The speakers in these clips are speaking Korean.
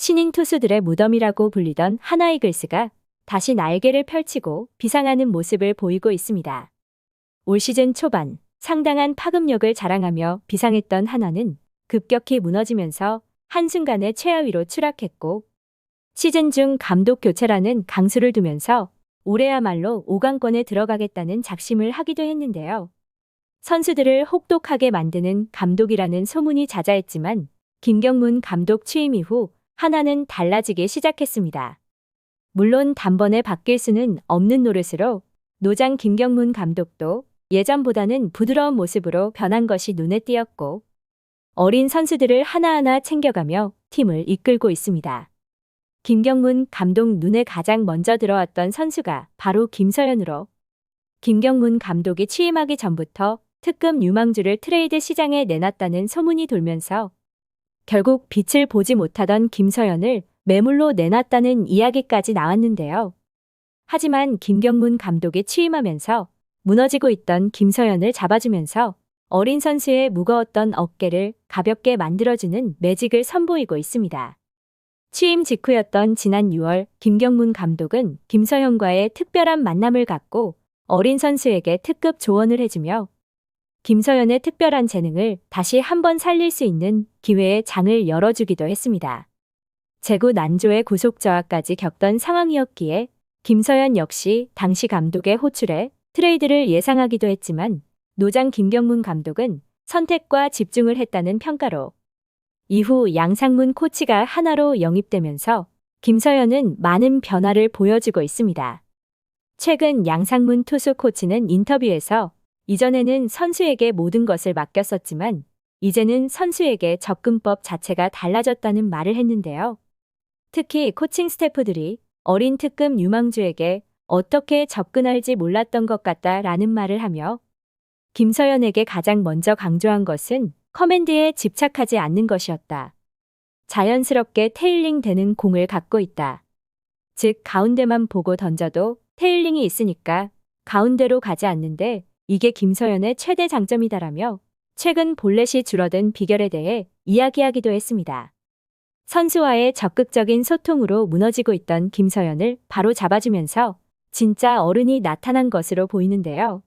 신인 투수들의 무덤이라고 불리던 하나이글스가 다시 날개를 펼치고 비상하는 모습을 보이고 있습니다. 올 시즌 초반 상당한 파급력을 자랑하며 비상했던 하나는 급격히 무너지면서 한순간에 최하위로 추락했고, 시즌 중 감독 교체라는 강수를 두면서 올해야말로 5강권에 들어가겠다는 작심을 하기도 했는데요. 선수들을 혹독하게 만드는 감독이라는 소문이 자자했지만 김경문 감독 취임 이후 하나는 달라지기 시작했습니다. 물론 단번에 바뀔 수는 없는 노릇으로 노장 김경문 감독도 예전보다는 부드러운 모습으로 변한 것이 눈에 띄었고, 어린 선수들을 하나하나 챙겨가며 팀을 이끌고 있습니다. 김경문 감독 눈에 가장 먼저 들어왔던 선수가 바로 김서현으로, 김경문 감독이 취임하기 전부터 특급 유망주를 트레이드 시장에 내놨다는 소문이 돌면서 결국 빛을 보지 못하던 김서현을 매물로 내놨다는 이야기까지 나왔는데요. 하지만 김경문 감독이 취임하면서 무너지고 있던 김서현을 잡아주면서 어린 선수의 무거웠던 어깨를 가볍게 만들어주는 매직을 선보이고 있습니다. 취임 직후였던 지난 6월 김경문 감독은 김서현과의 특별한 만남을 갖고 어린 선수에게 특급 조언을 해주며 김서현의 특별한 재능을 다시 한번 살릴 수 있는 기회의 장을 열어주기도 했습니다. 재구 난조의 구속 저하까지 겪던 상황이었기에 김서현 역시 당시 감독의 호출에 트레이드를 예상하기도 했지만 노장 김경문 감독은 선택과 집중을 했다는 평가로 이후 양상문 코치가 하나로 영입되면서 김서현은 많은 변화를 보여주고 있습니다. 최근 양상문 투수 코치는 인터뷰에서 이전에는 선수에게 모든 것을 맡겼었지만 이제는 선수에게 접근법 자체가 달라졌다는 말을 했는데요. 특히 코칭 스태프들이 어린 특급 유망주에게 어떻게 접근할지 몰랐던 것 같다라는 말을 하며 김서현에게 가장 먼저 강조한 것은 커맨드에 집착하지 않는 것이었다. 자연스럽게 테일링 되는 공을 갖고 있다. 즉 가운데만 보고 던져도 테일링이 있으니까 가운데로 가지 않는데 이게 김서현의 최대 장점이다라며 최근 볼넷이 줄어든 비결에 대해 이야기하기도 했습니다. 선수와의 적극적인 소통으로 무너지고 있던 김서현을 바로 잡아주면서 진짜 어른이 나타난 것으로 보이는데요.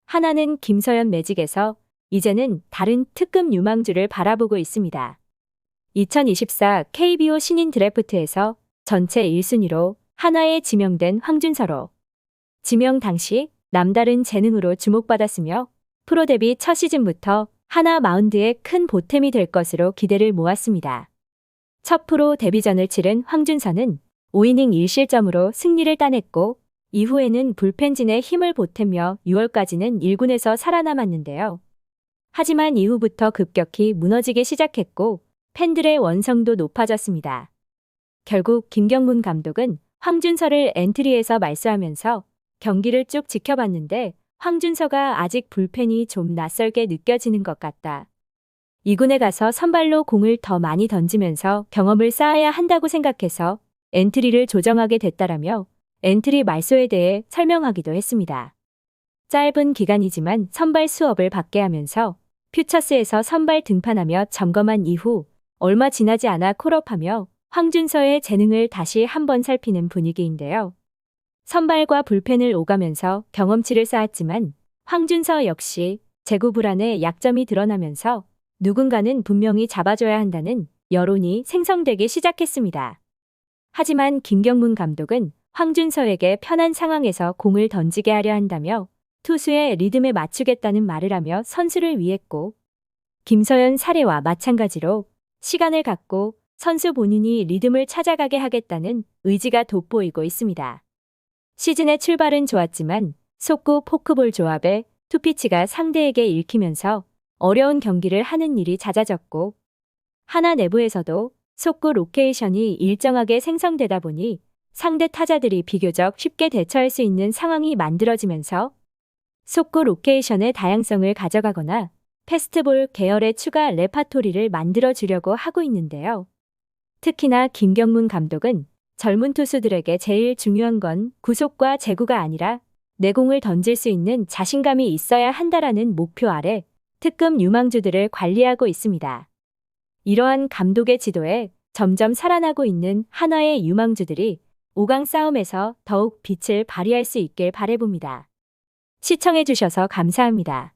하나는 김서현 매직에서 이제는 다른 특급 유망주를 바라보고 있습니다. 2024 KBO 신인 드래프트에서 전체 1순위로 하나에 지명된 황준서로 지명 당시 남다른 재능으로 주목받았으며 프로 데뷔 첫 시즌부터 하나 마운드에 큰 보탬이 될 것으로 기대를 모았습니다. 첫 프로 데뷔전을 치른 황준서는 5이닝 1실점으로 승리를 따냈고 이후에는 불펜진에 힘을 보태며 6월까지는 1군에서 살아남았는데요. 하지만 이후부터 급격히 무너지기 시작했고 팬들의 원성도 높아졌습니다. 결국 김경문 감독은 황준서를 엔트리에서 말소하면서 경기를 쭉 지켜봤는데 황준서가 아직 불펜이 좀 낯설게 느껴지는 것 같다. 2군에 가서 선발로 공을 더 많이 던지면서 경험을 쌓아야 한다고 생각해서 엔트리를 조정하게 됐다라며 엔트리 말소에 대해 설명하기도 했습니다. 짧은 기간이지만 선발 수업을 받게 하면서 퓨처스에서 선발 등판하며 점검한 이후 얼마 지나지 않아 콜업하며 황준서의 재능을 다시 한번 살피는 분위기인데요. 선발과 불펜을 오가면서 경험치를 쌓았지만 황준서 역시 제구 불안의 약점이 드러나면서 누군가는 분명히 잡아줘야 한다는 여론이 생성되기 시작했습니다. 하지만 김경문 감독은 황준서에게 편한 상황에서 공을 던지게 하려 한다며 투수의 리듬에 맞추겠다는 말을 하며 선수를 위했고 김서현 사례와 마찬가지로 시간을 갖고 선수 본인이 리듬을 찾아가게 하겠다는 의지가 돋보이고 있습니다. 시즌의 출발은 좋았지만 속구 포크볼 조합에 투피치가 상대에게 읽히면서 어려운 경기를 하는 일이 잦아졌고 하나 내부에서도 속구 로케이션이 일정하게 생성되다 보니 상대 타자들이 비교적 쉽게 대처할 수 있는 상황이 만들어지면서 속구 로케이션의 다양성을 가져가거나 패스트볼 계열의 추가 레파토리를 만들어주려고 하고 있는데요. 특히나 김경문 감독은 젊은 투수들에게 제일 중요한 건 구속과 제구가 아니라 내공을 던질 수 있는 자신감이 있어야 한다라는 목표 아래 특급 유망주들을 관리하고 있습니다. 이러한 감독의 지도에 점점 살아나고 있는 한화의 유망주들이 5강 싸움에서 더욱 빛을 발휘할 수 있길 바라봅니다. 시청해주셔서 감사합니다.